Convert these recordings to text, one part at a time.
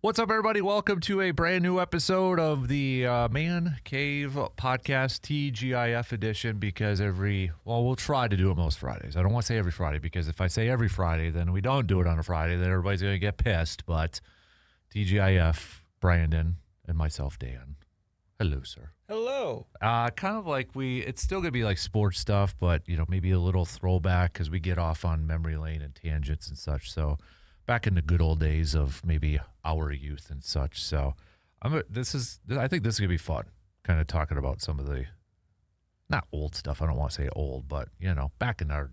What's up, everybody? Welcome to a brand new episode of the Man Cave Podcast TGIF edition because we'll try to do it most Fridays. I don't want to say every Friday because if I say every Friday, then we don't do it on a Friday. Then everybody's going to get pissed. But TGIF, Brandon, and myself, Dan. Hello, sir. Hello. Kind of like it's still going to be like sports stuff, but, maybe a little throwback because we get off on memory lane and tangents and such. So back in the good old days of maybe our youth and such. So I think this is gonna be fun. Kind of talking about some of the not old stuff. I don't want to say old, but back in our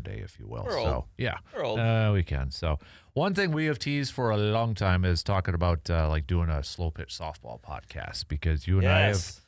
day, if you will. We're so old. yeah, We're old. we can. So one thing we have teased for a long time is talking about like doing a Slowpitch softball podcast because you and I have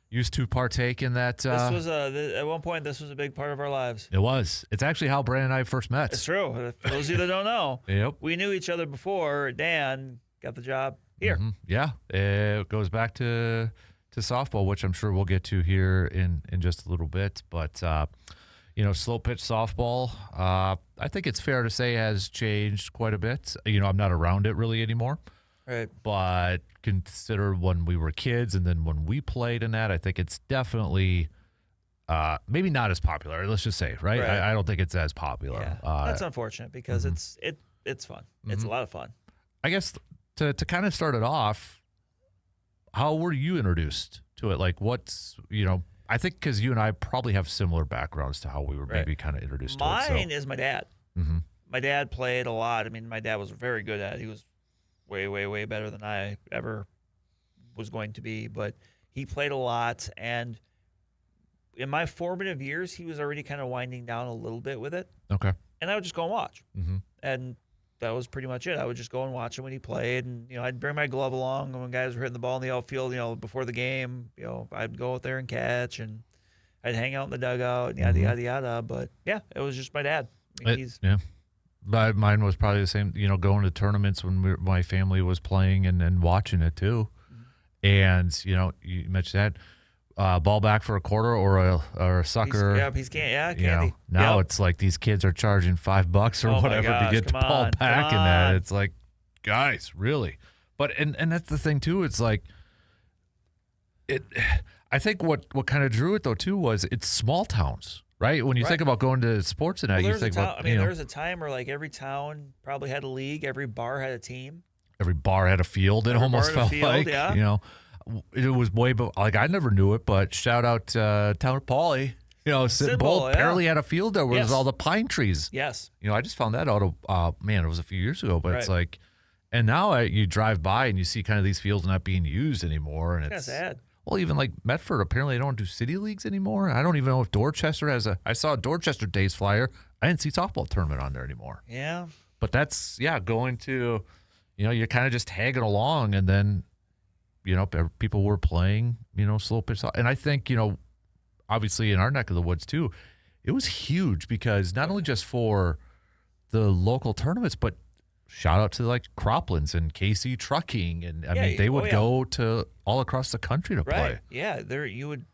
used to partake in that. This was at one point. This was a big part of our lives. It was. It's actually how Brandon and I first met. It's true. For those of you that don't know, Yep. we knew each other before Dan got the job here. Mm-hmm. Yeah, it goes back to softball, which I'm sure we'll get to here in just a little bit. But slow pitch softball, I think it's fair to say has changed quite a bit. I'm not around it really anymore. Right. But consider when we were kids and then when we played in that, I think it's definitely maybe not as popular. Let's just say, right? I don't think it's as popular. Yeah. That's unfortunate because it's fun. It's a lot of fun. I guess to kind of start it off, how were you introduced to it? Like, I think because you and I probably have similar backgrounds to how we were maybe kind of introduced to it. Mine is my dad. Mm-hmm. My dad played a lot. I mean, my dad was very good at it. He was way, way, way better than I ever was going to be. But he played a lot. And in my formative years, he was already kind of winding down a little bit with it. Okay. And I would just go and watch. Mm-hmm. And that was pretty much it. I would just go and watch him when he played. And, I'd bring my glove along when guys were hitting the ball in the outfield, before the game. I'd go out there and catch. And I'd hang out in the dugout and yada, yada, yada. But, yeah, it was just my dad. Yeah. Mine was probably the same, going to tournaments when my family was playing and watching it too. Mm-hmm. And, you mentioned that ball back for a quarter or a sucker. Candy. Now it's like these kids are charging $5 or whatever to get the ball back in that. It's like, guys, really? But, and that's the thing too. It's like, I think what kind of drew it though too was it's small towns. Right? When you think about going to sports and that, you think about, there was a time where like every town probably had a league, every bar had a team. Every bar had a field, it almost felt like. Yeah. It was way, like I never knew it, but shout out Town of Pauly. Sid Bowl apparently had a field there where there's all the pine trees. Yes. I just found that out, it was a few years ago, but it's like, and now you drive by and you see kind of these fields not being used anymore. And it's sad. Well, even like Medford, apparently they don't do city leagues anymore. I don't even know if Dorchester I saw a Dorchester Days flyer. I didn't see softball tournament on there anymore. Yeah. But that's, going to, you're kind of just tagging along and then, people were playing, slow pitch. And I think, obviously in our neck of the woods too, it was huge because not only just for the local tournaments, but shout out to like Croplands and KC Trucking. And I mean, they would go to all across the country to play. Yeah. There you would,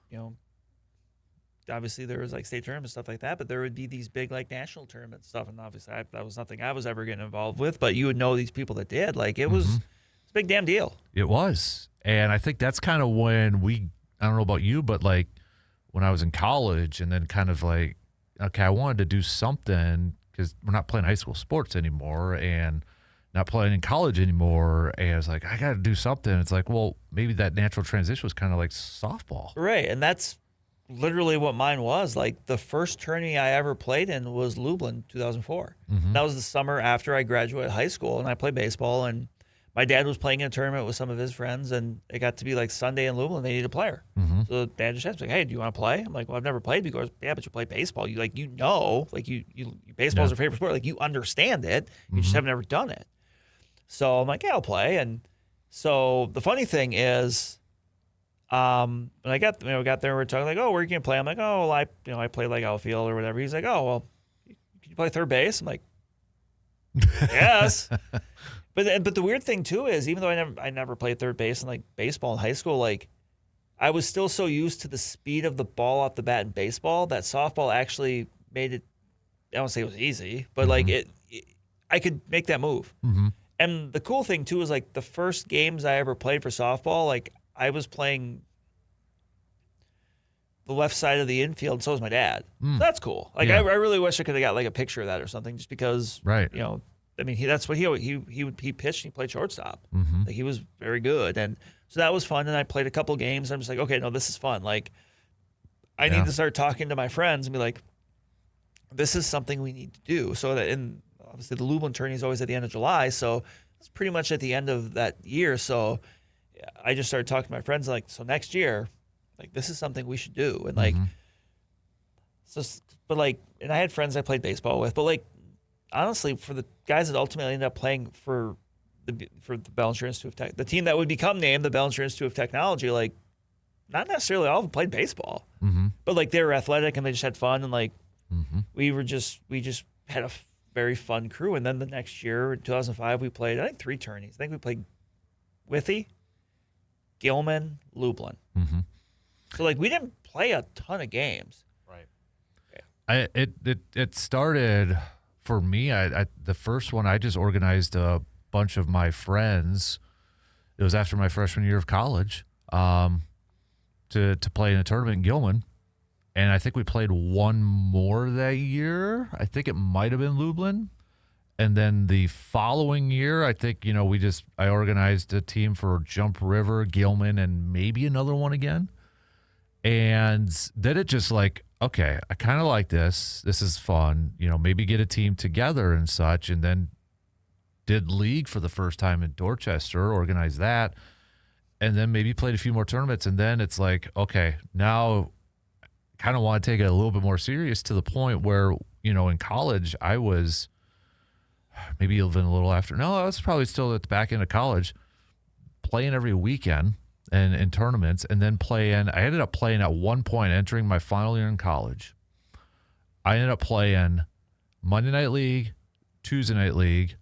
obviously there was like state tournaments, stuff like that, but there would be these big like national tournament stuff. And obviously that was nothing I was ever getting involved with, but you would know these people that did. Like it was a big damn deal. It was. And I think that's kind of when I don't know about you, but like when I was in college and then kind of like, okay, I wanted to do something because we're not playing high school sports anymore and not playing in college anymore. And I was like, I got to do something. It's like, well, maybe that natural transition was kind of like softball. Right. And that's literally what mine was. Like the first tourney I ever played in was Lublin 2004. Mm-hmm. That was the summer after I graduated high school and I played baseball and my dad was playing in a tournament with some of his friends and it got to be like Sunday in Lublin. They needed a player. Mm-hmm. So dad just asked me, hey, do you want to play? I'm like, well, I've never played. He goes, yeah, but you play baseball. You baseball's your favorite sport. Like you understand it. You just haven't ever done it. So I'm like, yeah, I'll play. And so the funny thing is, when I got there, we were talking like, oh, where are you going to play? I'm like, oh, well, I play like outfield or whatever. He's like, oh, well, can you play third base? I'm like, yes. But the weird thing too is even though I never played third base in like baseball in high school, like I was still so used to the speed of the ball off the bat in baseball that softball actually made it. I don't say it was easy, but like I could make that move. Mm-hmm. And the cool thing too is like the first games I ever played for softball, like I was playing the left side of the infield, so was my dad. So that's cool. Like Yeah. I really wish I could have got like a picture of that or something, just because, Right. you know, I mean, that's what he pitched and he played shortstop. Like he was very good, and so that was fun. And I played a couple games. I'm just like, okay, no, this is fun. Like I need to start talking to my friends and be like, this is something we need to do. So that, and obviously the Lublin tourney is always at the end of July, so it's pretty much at the end of that year. So I just started talking to my friends like, so next year, like this is something we should do. And like, so, but like, and I had friends I played baseball with, but like, honestly, for the guys that ultimately ended up playing for the Bellinger Institute of Tech, the team that would become named the Bellinger Institute of Technology, like not necessarily all of them played baseball, but like they were athletic and they just had fun. And like, we just had a very fun crew. And then the next year in 2005, we played, I think 3 tourneys. I think we played Withy, Gilman, Lublin. So like we didn't play a ton of games. Right. It started for me. I the first one I just organized a bunch of my friends. It was after my freshman year of college, to play in a tournament in Gilman, and I think we played one more that year. I think it might have been Lublin. And then the following year, I think, I organized a team for Jump River, Gilman, and maybe another one again. And then it just like, okay, I kind of like this. This is fun. Maybe get a team together and such. And then did league for the first time in Dorchester, organized that. And then maybe played a few more tournaments. And then it's like, okay, now I kind of want to take it a little bit more serious, to the point where, in college, I was maybe even a little after. No, I was probably still at the back end of college, playing every weekend and in tournaments, and then playing. I ended up playing at one point, entering my final year in college. I ended up playing Monday Night League, Tuesday Night League,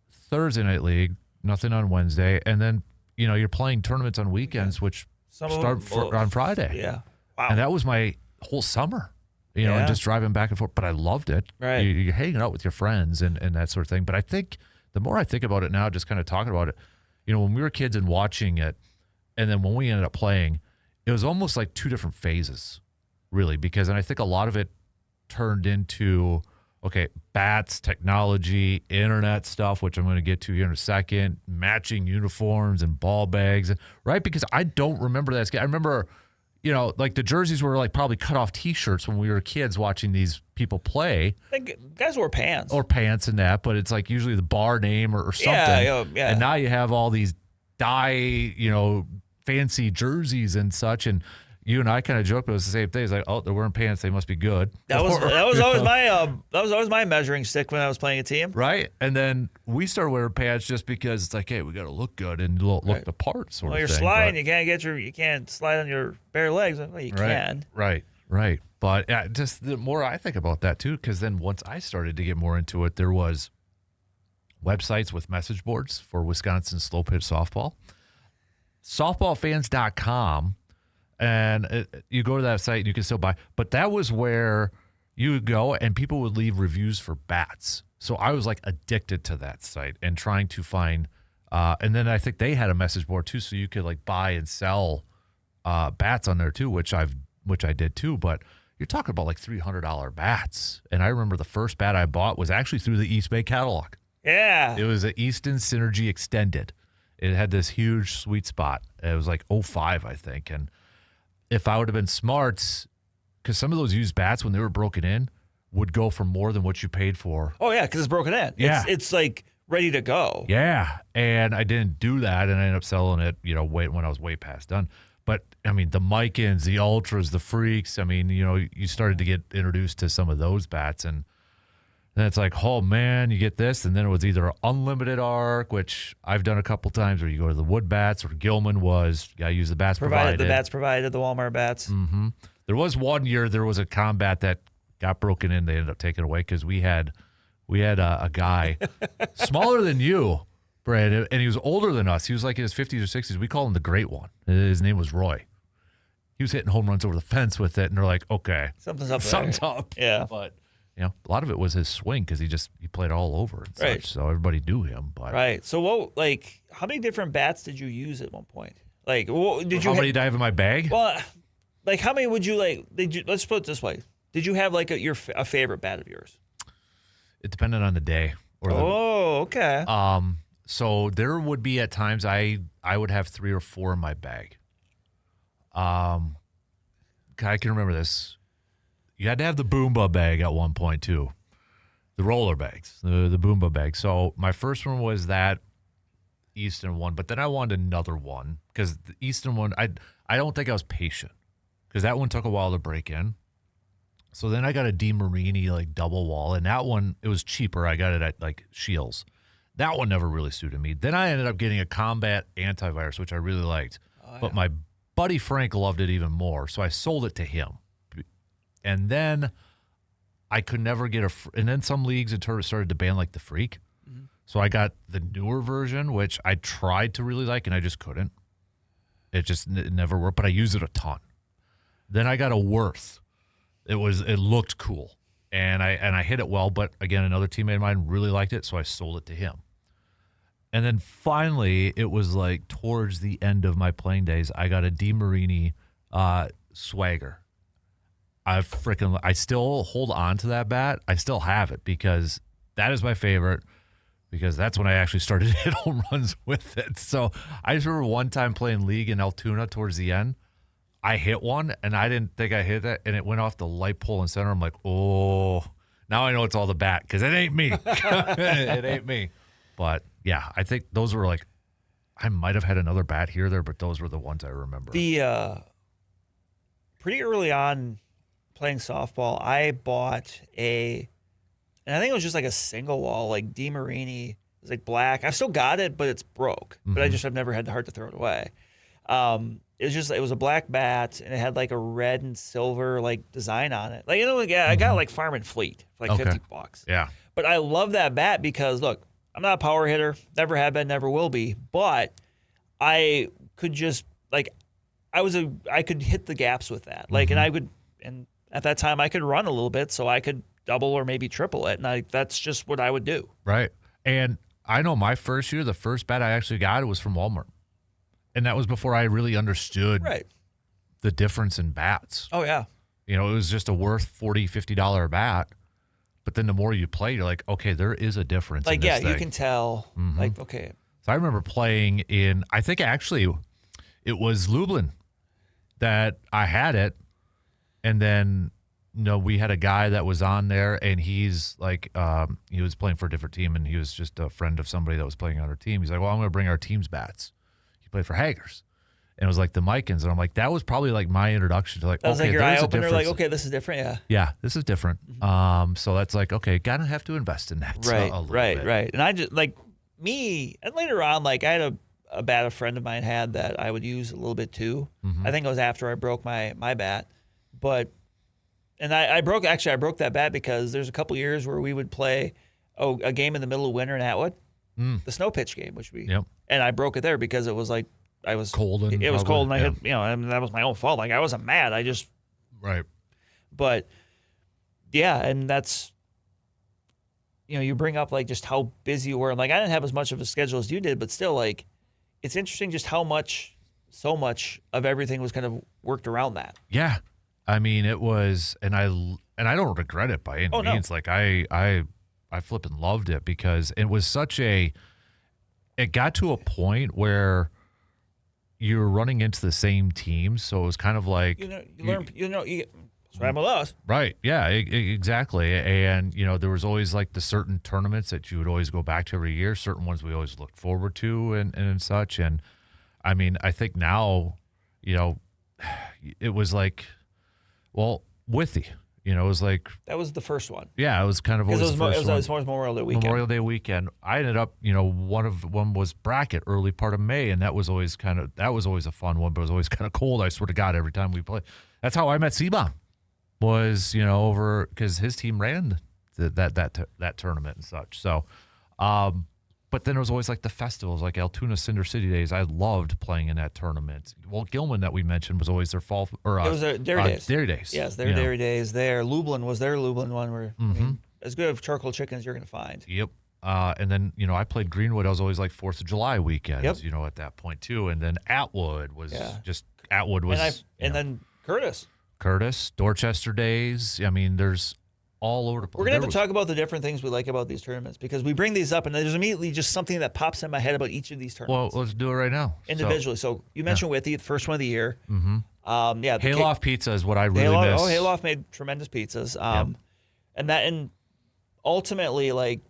Thursday Night League, nothing on Wednesday, and then you're playing tournaments on weekends, which start on Friday. Yeah, wow. And that was my whole summer. And just driving back and forth. But I loved it. Right. You're hanging out with your friends and that sort of thing. But I think the more I think about it now, just kind of talking about it, when we were kids and watching it, and then when we ended up playing, it was almost like 2 different phases, really. And I think a lot of it turned into, okay, bats, technology, internet stuff, which I'm going to get to here in a second, matching uniforms and ball bags, right? Because I don't remember that. I remember, like the jerseys were like probably cut off T-shirts when we were kids watching these people play. I think guys wore pants. Or pants and that, but it's like usually the bar name or something. Yeah. And now you have all these dye, fancy jerseys and such. And you and I kind of joked, but it was the same thing. It's like, oh, they're wearing pants, they must be good. That was always my measuring stick when I was playing a team. Right. And then we started wearing pants just because it's like, hey, we got to look good and look the part sort of you're thing. sliding, you can't slide on your bare legs. Well, you can. Right. But just the more I think about that too, because then once I started to get more into it, there was websites with message boards for Wisconsin Slowpitch softball, softballfans.com. And you go to that site and you can still buy. But that was where you would go and people would leave reviews for bats. So I was like addicted to that site and trying to find. And then I think they had a message board too, so you could like buy and sell bats on there too, which I did too. But you're talking about like $300 bats. And I remember the first bat I bought was actually through the East Bay catalog. Yeah. It was an Easton Synergy Extended. It had this huge sweet spot. It was like 05, I think. And if I would have been smart, because some of those used bats, when they were broken in, would go for more than what you paid for. Oh, yeah, because it's broken in. Yeah. It's like ready to go. Yeah, and I didn't do that, and I ended up selling it, when I was way past done. But, I mean, the Micans, the Ultras, the Freaks, I mean, you started to get introduced to some of those bats, and then it's like, oh, man, you get this, and then it was either unlimited arc, which I've done a couple times, or you go to the wood bats, or Gilman was, got to use the bats provided. The bats provided, the Walmart bats. Mm-hmm. There was one year, there was a combat that got broken in. They ended up taking it away because we had a guy smaller than you, Brad, and he was older than us. He was like in his 50s or 60s. We call him the Great One. His name was Roy. He was hitting home runs over the fence with it, and they're like, okay. Something's up there. Something's up. Yeah. But a lot of it was his swing because he played all over and Right. such, so everybody knew him. But Right. So how many different bats did you use at one point? Like, did you? how many did I have in my bag? Well, like, how many would you like? Did you? Let's put it this way: did you have like a favorite bat of yours? It depended on the day. Okay. So there would be at times I would have 3 or 4 in my bag. I can remember this. You had to have the Boomba bag at one point too. The roller bags, the Boomba bag. So my first one was that Easton one, but then I wanted another one because the Easton one, I don't think I was patient because that one took a while to break in. So then I got a DeMarini like double wall, and that one, it was cheaper. I got it at like Shields. That one never really suited me. Then I ended up getting a Combat Antivirus, which I really liked. But my buddy Frank loved it even more, so I sold it to him. And then I could never get and then some leagues and tournaments started to ban like the Freak. Mm-hmm. So I got the newer version, which I tried to really like, and I just couldn't. It never worked, but I used it a ton. Then I got a Worth. It looked cool, and I hit it well. But again, another teammate of mine really liked it, so I sold it to him. And then finally, it was like towards the end of my playing days, I got a DeMarini Swagger. I still hold on to that bat. I still have it because that is my favorite, because that's when I actually started to hit home runs with it. So I just remember one time playing League in Altoona towards the end, I hit one, and I didn't think I hit it, and it went off the light pole in center. I'm like, oh, now I know it's all the bat because it ain't me. It ain't me. But, yeah, I think those were like, I might have had another bat here or there, but those were the ones I remember. Pretty early on playing softball, I bought and I think it was just like a single wall, like DeMarini. It was like black. I've still got it, but it's broke. But I've never had the heart to throw it away. It was a black bat, and it had like a red and silver like design on it. Like, I got like Farm and Fleet for like $50. Yeah. But I love that bat because look, I'm not a power hitter, never have been, never will be. But I could just like, I could hit the gaps with that. Like, and at that time I could run a little bit, so I could double or maybe triple it, and that's just what I would do. Right. And I know my first year, the first bat I actually got, it was from Walmart. And that was before I really understood the difference in bats. Oh, yeah. It was just a worth $40, $50 bat. But then the more you play, you're like, okay, there is a difference. Like, in this thing. You can tell. Like, okay. So I remember playing I think actually it was Lublin that I had it. And then, we had a guy that was on there, and he's like, he was playing for a different team, and he was just a friend of somebody that was playing on our team. He's like, well, I'm going to bring our team's bats. He played for Haggers. And it was like the Micans. And I'm like, that was probably like my introduction to like, that was okay, like your there's eye a opener, difference. like, okay, this is different, yeah. Yeah, this is different. So that's like, okay, gotta have to invest in that. Right, a little bit. right. And I just, like, and later on, like, I had a bat a friend of mine had that I would use a little bit too. I think it was after I broke my bat. But, and I broke that bat because there's a couple years where we would play a game in the middle of winter in Atwood, the Slowpitch game, and I broke it there because it was like, I was cold, and it was cold, and I hit, and that was my own fault. Like, I wasn't mad. I just But yeah, and that's you bring up like just how busy you were, and like I didn't have as much of a schedule as you did, but still, like, it's interesting just how so much of everything was kind of worked around that. Yeah, I mean it was, and I don't regret it by any means. Like I flipping loved it because it was it got to a point where you were running into the same teams, so it was kind of like you learn. That's right with us. Right. Yeah. Exactly. And there was always like the certain tournaments that you would always go back to every year. Certain ones we always looked forward to, and such. And I mean, I think now, it was like, well, Withy. It was like that was the first one. Yeah, it was kind of always the first one. It was Memorial Day weekend. Memorial Day weekend. I ended up, one was bracket early part of May, and that was always a fun one, but it was always kind of cold. I swear to God, every time we played. That's how I met Seabom. Was over because his team ran that tournament and such. So, But then it was always like the festivals, like Altoona Cinder City Days. I loved playing in that tournament. Well, Gilman that we mentioned was always their fall or It was their Dairy Days. Dairy Days. Yes, their you know. Dairy Days there. Lublin was their Lublin one where I mean, as good of charcoal chicken as you're going to find. Yep. And then, I played Greenwood. I was always like 4th of July weekends, Yep. at that point too. And then Atwood was And then Curtis, Dorchester Days. I mean, there's all over the place. We're going to have to talk about the different things we like about these tournaments because we bring these up and there's immediately just something that pops in my head about each of these tournaments. Well, let's do it right now. Individually. So you mentioned Withy, the first one of the year. Hayloft Pizza is what I really miss. Hayloft made tremendous pizzas. And ultimately, like,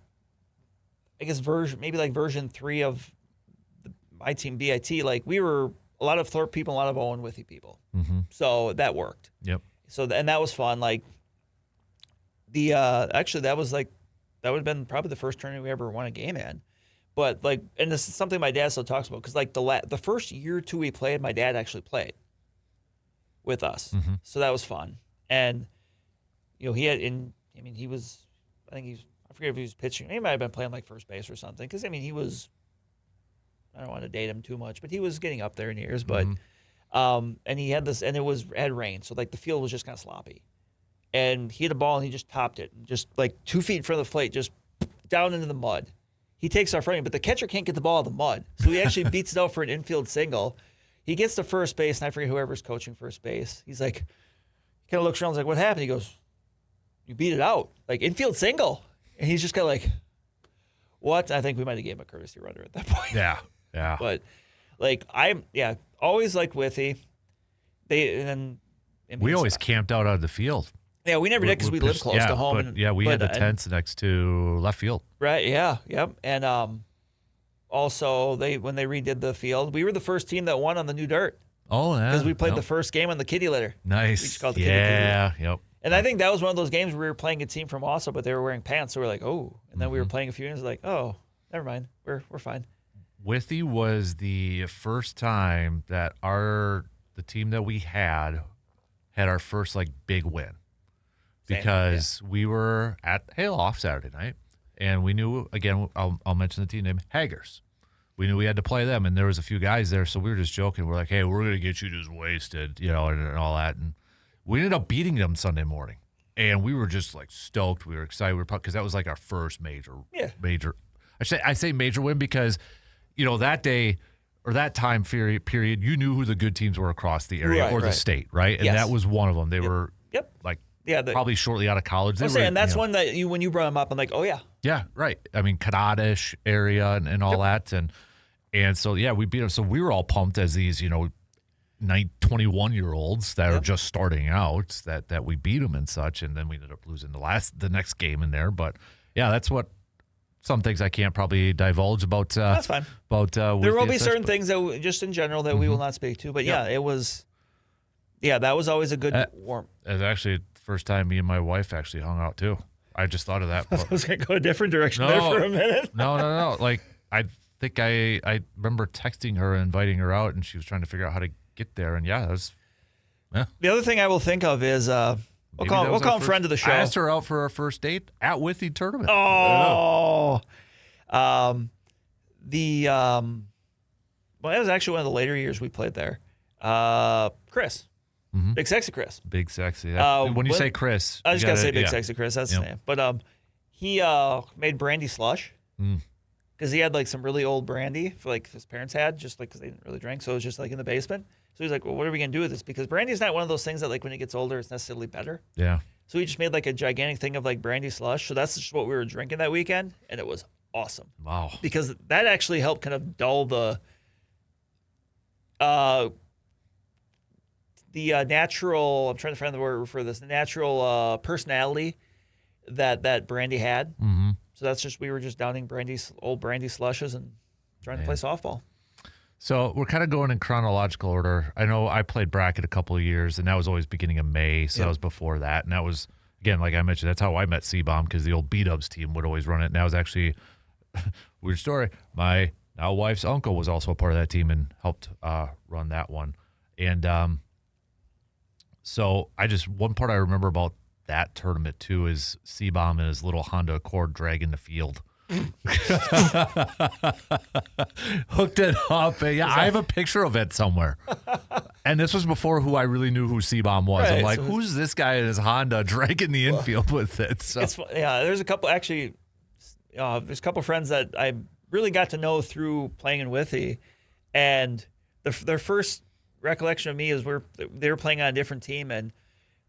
I guess version 3 of my team, BIT, like we were a lot of Thorpe people, a lot of Owen Withy people. So that worked. Yep. So, and that was fun. Like, actually that would have been probably the first tournament we ever won a game in. But like, and this is something my dad still talks about because like the first year or two we played, my dad actually played with us, so that was fun. And he I forget if he was pitching. He might have been playing like first base or something because he was. I don't want to date him too much, but he was getting up there in years. But and he had this, and it had rain, so like the field was just kind of sloppy. And he hit a ball and he just topped it, just like 2 feet in front of the plate, just down into the mud. He takes off running, but the catcher can't get the ball out of the mud. So he actually beats it out for an infield single. He gets to first base, and I forget whoever's coaching first base. He's like, he kind of looks around, he's like, what happened? He goes, you beat it out. Like, infield single. And he's just kind of like, what? I think we might have gave him a courtesy runner at that point. Yeah. But, like, always liked Withy. We always camped out on the field. Yeah, we never did because we lived close to home. We had the tents next to left field. Right, yeah, yep. And also, when they redid the field, we were the first team that won on the new dirt. Oh, yeah. Because we played the first game on the kitty litter. Nice. We just called it the kitty litter. Yep. And I think that was one of those games where we were playing a team from Wausau, but they were wearing pants, so we're like, oh. And then we were playing a few games, like, oh, never mind, we're fine. Withy was the first time that the team that we had our first like big win. Because we were at Hayloft Saturday night, and we knew, again, I'll mention the team name, Haggers. We knew we had to play them, and there was a few guys there, so we were just joking. We're like, hey, we're going to get you just wasted, and all that. And we ended up beating them Sunday morning, and we were just, like, stoked. We were excited because that was, like, our first major. I say major win because, that day or that time period, you knew who the good teams were across the area the state, right? And that was one of them. They were, like, probably shortly out of college. And that's one that when you brought them up, I'm like, oh, yeah. Yeah, right. I mean, Kadadish area and all that. And so, we beat them. So we were all pumped as these, 21-year-olds that are just starting out that we beat them and such. And then we ended up losing the next game in there. But, that's what some things I can't probably divulge about. That's fine. There will be certain things that just in general that we will not speak to. But, it was – that was always a good warm. It was actually the first time me and my wife actually hung out too. I just thought of that. I was going to go a different direction there for a minute. No. Like, I think I remember texting her, inviting her out, and she was trying to figure out how to get there. And that was. Yeah. The other thing I will think of is we'll call him friend of the show. I asked her out for our first date at Withy tournament. Oh. Well, that was actually one of the later years we played there. Chris. Big Sexy Chris. Big Sexy. When you say Chris. I just got to say Big Sexy Chris. That's his name. But he made brandy slush because he had like some really old brandy for like his parents had, just like because they didn't really drink. So it was just like in the basement. So he's like, well, what are we going to do with this? Because brandy is not one of those things that like when it gets older, it's necessarily better. Yeah. So he just made like a gigantic thing of like brandy slush. So that's just what we were drinking that weekend. And it was awesome. Wow. Because that actually helped kind of dull the natural, I'm trying to find the word for this, the natural personality that brandy had. So that's just, we were just downing old brandy slushes and trying to play softball. So we're kind of going in chronological order. I know I played bracket a couple of years, and that was always beginning of May, so that was before that. And that was, again, like I mentioned, that's how I met C-Bomb, because the old B-Dubs team would always run it. And that was actually, weird story, my now wife's uncle was also a part of that team and helped run that one. And so one part I remember about that tournament too is C-Bomb and his little Honda Accord dragging the field. Hooked it up. Yeah, I have a picture of it somewhere. And this was before who I really knew who C-Bomb was. Right, I'm like, so who's this guy in his Honda dragging the infield with it? So there's a couple actually. There's a couple friends that I really got to know through playing in Withy, and their first recollection of me is they were playing on a different team, and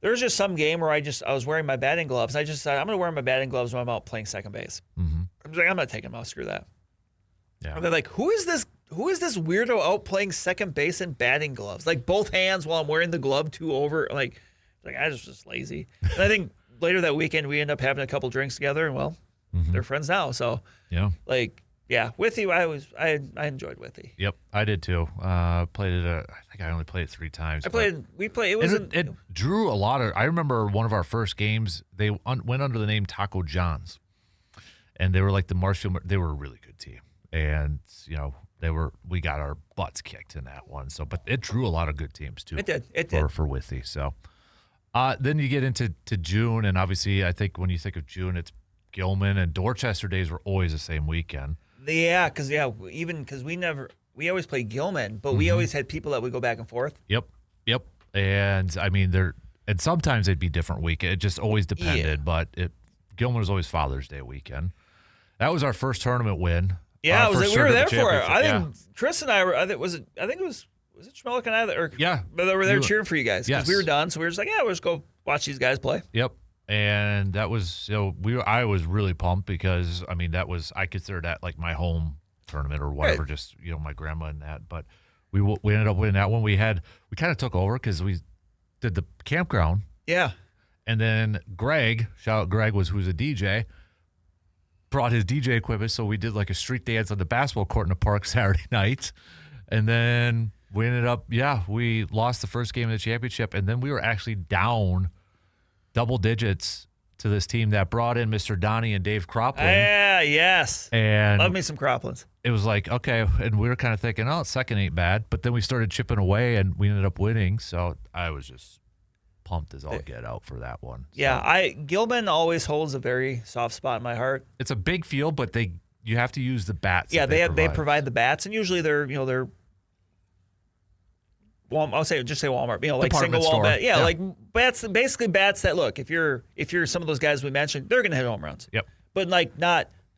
there was just some game where I was wearing my batting gloves. I just decided I'm going to wear my batting gloves when I'm out playing second base. Mm-hmm. I'm like, I'm not taking them out. Screw that. Yeah. And they're like, who is this weirdo out playing second base in batting gloves? Like both hands while I'm wearing the glove two over. Like I was just lazy. And I think later that weekend we ended up having a couple drinks together, and well, they're friends now. So yeah, Withy, I enjoyed Withy. Yep, I did too. Played it. I think I only played it 3 times. It drew a lot of. I remember one of our first games. They went under the name Taco John's, and they were like the Marshfield. They were a really good team, and we got our butts kicked in that one. So, but it drew a lot of good teams too. It did. For Withy. So, then you get into June, and obviously, I think when you think of June, it's Gilman and Dorchester days were always the same weekend. Yeah, because we always played Gilman, but we always had people that would go back and forth. Yep. And I mean, and sometimes it'd be different weekend. It just always depended, but Gilman was always Father's Day weekend. That was our first tournament win. Yeah, we were there for it. I think Chris and I were. I think it was Schmelik and I that were there cheering for you guys because we were done. So we were just like, we'll just go watch these guys play. Yep. And that was I was really pumped because I mean I consider that like my home tournament or whatever, right. Just my grandma and that. But we ended up winning that one. We kind of took over because we did the campground. Yeah. And then Greg, shout out Greg, who's a DJ, brought his DJ equipment, so we did like a street dance on the basketball court in the park Saturday night. And then we ended up we lost the first game of the championship, and then we were actually down double digits to this team that brought in Mr. Donnie and Dave Croplin. Yeah, yes. And love me some Croplins. It was like, okay, and we were kind of thinking, second ain't bad. But then we started chipping away, and we ended up winning. So I was just pumped as all get out for that one. So, yeah, Gilman always holds a very soft spot in my heart. It's a big field, but you have to use the bats. Yeah, they provide the bats, and usually they're I'll say Walmart, like single wall bat. Yeah, like bats that look, if you're some of those guys we mentioned, they're gonna hit home runs. Yep. But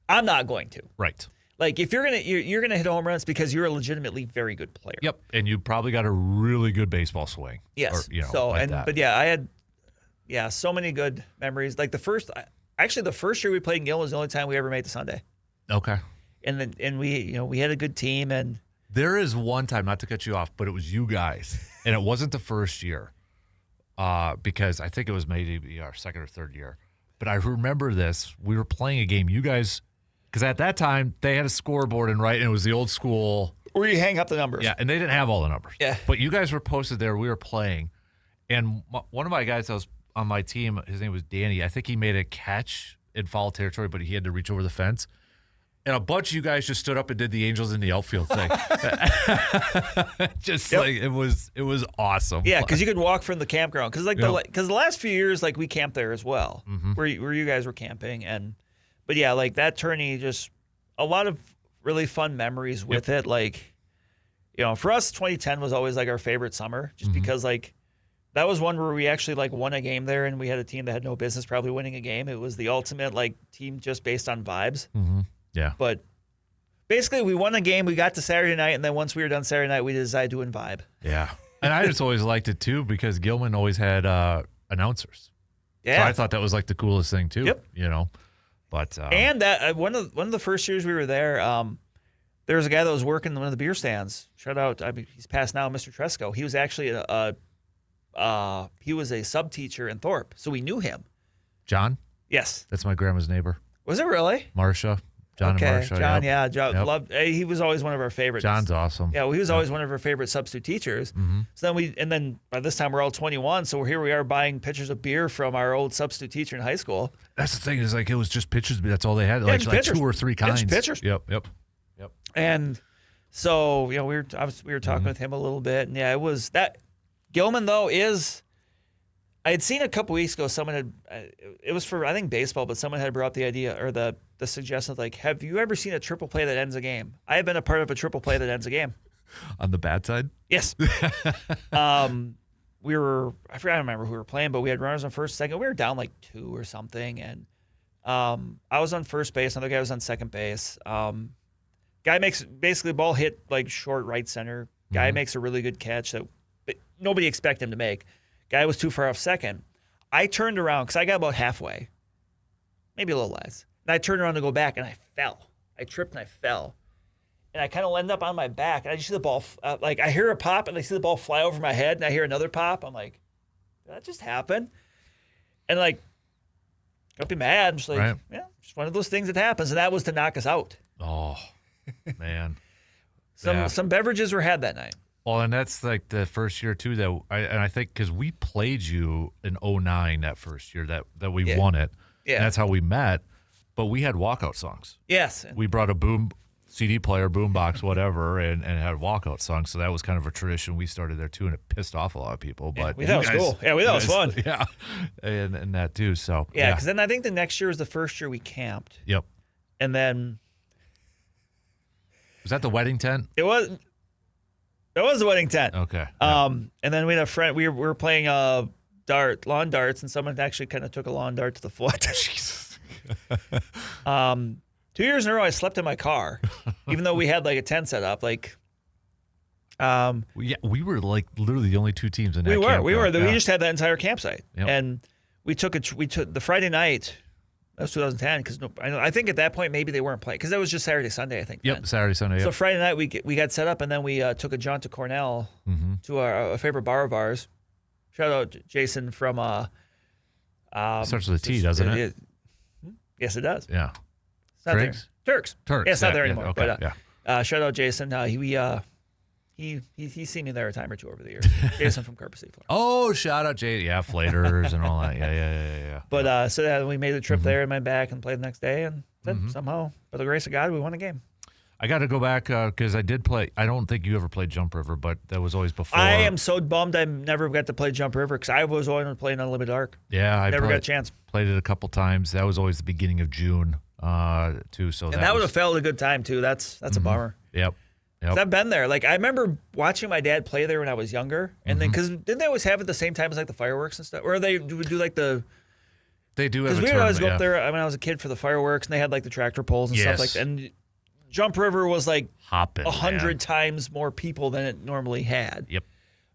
I'm not going to. Right. Like if you're gonna hit home runs because you're a legitimately very good player. Yep. And you probably got a really good baseball swing. Yes. That. But I had so many good memories. Like the first year we played in Gilman was the only time we ever made the Sunday. Okay. And we had a good team. And there is one time, not to cut you off, but it was you guys, and it wasn't the first year, because I think it was maybe our second or third year. But I remember this. We were playing a game. You guys, because at that time they had a scoreboard and it was the old school where you hang up the numbers. Yeah, and they didn't have all the numbers. Yeah. But you guys were posted there. We were playing, and one of my guys that was on my team, his name was Danny. I think he made a catch in foul territory, but he had to reach over the fence. And a bunch of you guys just stood up and did the Angels in the outfield thing. Like it was awesome. Yeah, because you could walk from the campground. Because the last few years, we camped there as well, where you guys were camping. But that tourney, just a lot of really fun memories with it. For us, 2010 was always our favorite summer, just because that was one where we actually won a game there, and we had a team that had no business probably winning a game. It was the ultimate team just based on vibes. Mm-hmm. Yeah. But basically, we won a game. We got to Saturday night, and then once we were done Saturday night, we decided to imbibe. Yeah. And I just always liked it, too, because Gilman always had announcers. Yeah. So I thought that was the coolest thing, too. Yep. But and that one of the first years we were there, there was a guy that was working in one of the beer stands. Shout out, he's passed now, Mr. Tresco. He was actually he was a sub teacher in Thorpe, so we knew him. John? Yes. That's my grandma's neighbor. Was it really? Marcia. John and Marcia. John, yep. John loved. He was always one of our favorites. John's awesome. Yeah, well, he was always one of our favorite substitute teachers. Mm-hmm. So then by this time we're all 21, so here we are buying pitchers of beer from our old substitute teacher in high school. That's the thing is it was just pitchers, but that's all they had. Yeah, like 2 or 3 kinds. Pitchers. Yep. And so we were talking with him a little bit, and it was that Gilman though is I had seen a couple weeks ago someone had it was for I think baseball, but someone had brought up the idea or the suggestion of like, have you ever seen a triple play that ends a game? I have been a part of a triple play that ends a game. On the bad side? Yes. We were I forgot I don't remember who we were playing, but we had runners on first, second. We were down like 2 or something, and I was on first base, another guy was on second base. Guy makes basically the ball hit like short right center. Guy makes a really good catch that nobody expected him to make. Guy was too far off second. I turned around because I got about halfway, maybe a little less. And I turned around to go back, and I fell. I tripped and I fell. And I kind of end up on my back, and I just see the ball, like I hear a pop, and I see the ball fly over my head, and I hear another pop. I'm like, did that just happen? And like, don't be mad. I'm just like, right. Yeah, just one of those things that happens. And that was to knock us out. Oh, man. Some beverages were had that night. Well, and that's like the first year too that I think because we played you in 2009 that first year that we won it. Yeah. And that's how we met. But we had walkout songs. Yes. We brought a boom CD player, boom box, whatever, and had walkout songs. So that was kind of a tradition we started there too, and it pissed off a lot of people. But we thought it was cool. Yeah, we thought it was fun. Yeah, and that too. So yeah, because then I think the next year was the first year we camped. Yep. And then was that the wedding tent? It was the wedding tent. Okay. And then we had a friend. We were playing lawn darts, and someone actually kind of took a lawn dart to the foot. Jesus. 2 years in a row, I slept in my car, even though we had like a tent set up. Like, we were like literally the only 2 teams in that. We were. Yeah. We just had that entire campsite, Yep. and we took the Friday night. That was 2010 because I think at that point maybe they weren't playing because that was just Saturday, Sunday. I think. Yep, then. Saturday, Sunday. Yep. So Friday night we got set up, and then we took a jaunt to Cornell to a favorite bar of ours. Shout out Jason from. Starts with a T, doesn't it? Yes, it does. Yeah. It's not there. Turks. Yeah, it's not there anymore. Okay, but shout out Jason. He's seen me there a time or two over the years. Jason from Carpus Florida. Oh, shout out Jay. Yeah, Flaters and all that. Yeah. But so we made the trip there and went back and played the next day, and somehow, by the grace of God, we won a game. I got to go back because I did play. I don't think you ever played Jump River, but that was always before. I am so bummed I never got to play Jump River because I was always playing Unlimited Arc. Yeah, I never got a chance. Played it a couple times. That was always the beginning of June, too. So that would have felt a good time too. That's a bummer. Yep. I've been there. Like I remember watching my dad play there when I was younger, and then because didn't they always have it the same time as like the fireworks and stuff, or they would do like the. They do have because we would always go up there when I was a kid for the fireworks, and they had like the tractor pulls and stuff like that. And Jump River was like hopping 100 times more people than it normally had. Yep.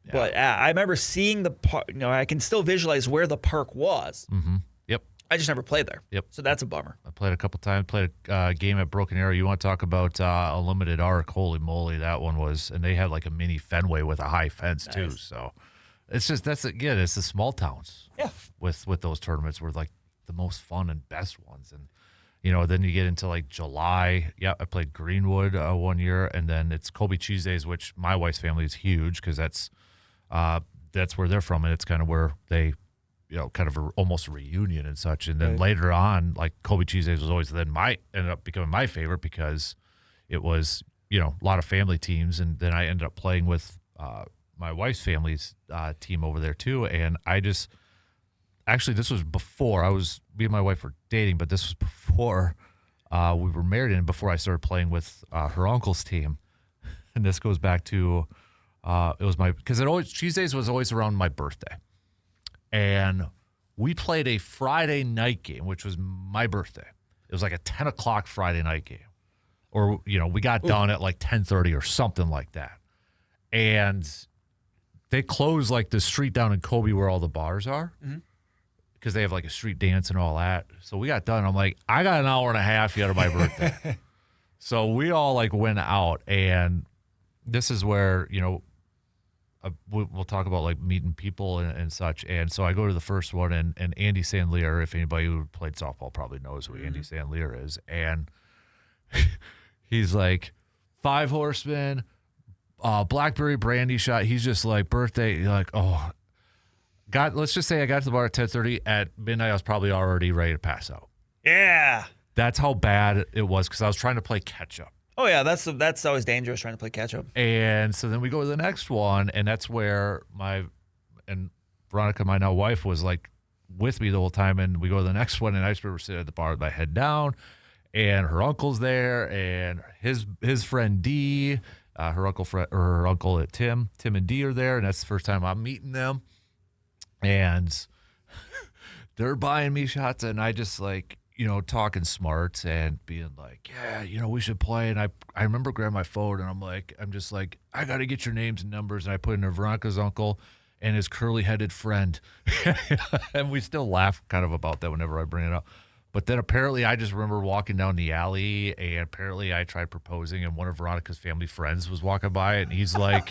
Yeah. But I remember seeing the park. I can still visualize where the park was. Mm-hmm. Yep. I just never played there. Yep. So that's a bummer. I played a couple times. Played a game at Broken Arrow. You want to talk about Unlimited Arc? Holy moly, that one was. And they had like a mini Fenway with a high fence too. So it's just it's the small towns. Yeah. With those tournaments were like the most fun and best ones. And then you get into like July. Yeah, I played Greenwood 1 year, and then it's Kobe Cheese Days, which my wife's family is huge because that's where they're from, and it's kind of where they. Kind of almost a reunion and such. And then later on, like Kobe Cheese Days was always ended up becoming my favorite because it was, a lot of family teams. And then I ended up playing with my wife's family's team over there too. And this was before me and my wife were dating, but this was before we were married and before I started playing with her uncle's team. And this goes back to, Cheese Days was always around my birthday. And we played a Friday night game, which was my birthday. It was like a 10 o'clock Friday night game. Or, we got done at like 10:30 or something like that. And they closed like the street down in Kobe where all the bars are. Because they have like a street dance and all that. So we got done. I'm like, I got an hour and a half yet of my birthday. So we all like went out. And this is where, we'll talk about like meeting people and such. And so I go to the first one, and Andy Sandlier, if anybody who played softball probably knows who Andy Sandlier is. And he's like 5 Horsemen, Blackberry Brandy shot. He's just like birthday. Like, let's just say I got to the bar at 10:30. At midnight, I was probably already ready to pass out. Yeah. That's how bad it was because I was trying to play catch up. Oh yeah, that's always dangerous trying to play catch up. And so then we go to the next one, and that's where Veronica, my now wife, was like with me the whole time, and we go to the next one, and I just remember sitting at the bar with my head down, and her uncle's there, and his friend D, her uncle at Tim and D are there, and that's the first time I'm meeting them, and they're buying me shots, and I just like, talking smart and being like, yeah, we should play. And I remember grabbing my phone, and I'm just like, I got to get your names and numbers. And I put in Veronica's uncle and his curly-headed friend. And we still laugh kind of about that whenever I bring it up. But then apparently I just remember walking down the alley, and apparently I tried proposing, and one of Veronica's family friends was walking by, and he's like,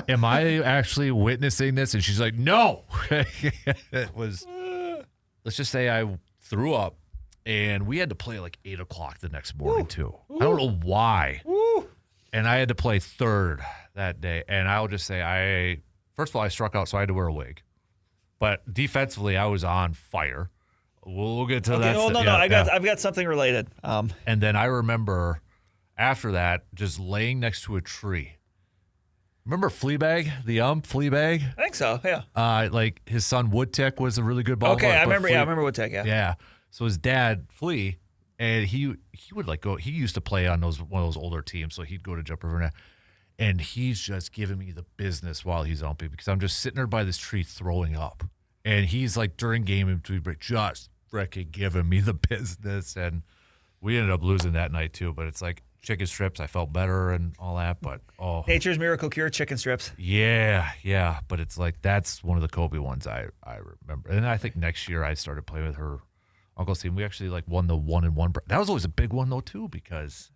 am I actually witnessing this? And she's like, no. It was, let's just say I threw up, and we had to play like 8 o'clock the next morning too. I don't know why. And I had to play third that day. And I'll just say first of all, I struck out, so I had to wear a wig. But defensively, I was on fire. We'll get to that. No. I've got something related. And then I remember after that, just laying next to a tree. Remember Fleabag, Fleabag? I think so, yeah. Like his son Woodtick was a really good ball. Okay, I remember Woodtick, yeah. Yeah. So his dad, Flea, and he would like go. He used to play on one of those older teams, so he'd go to Jump River, and he's just giving me the business while he's umping, because I'm just sitting there by this tree throwing up, and he's like during game in between break just freaking giving me the business, and we ended up losing that night too. But it's like chicken strips, I felt better and all that, but Nature's Miracle Cure chicken strips. Yeah. But it's like that's one of the Kobe ones I remember. And I think next year I started playing with her uncle's team. We actually like won the 1-1. That was always a big one though too, because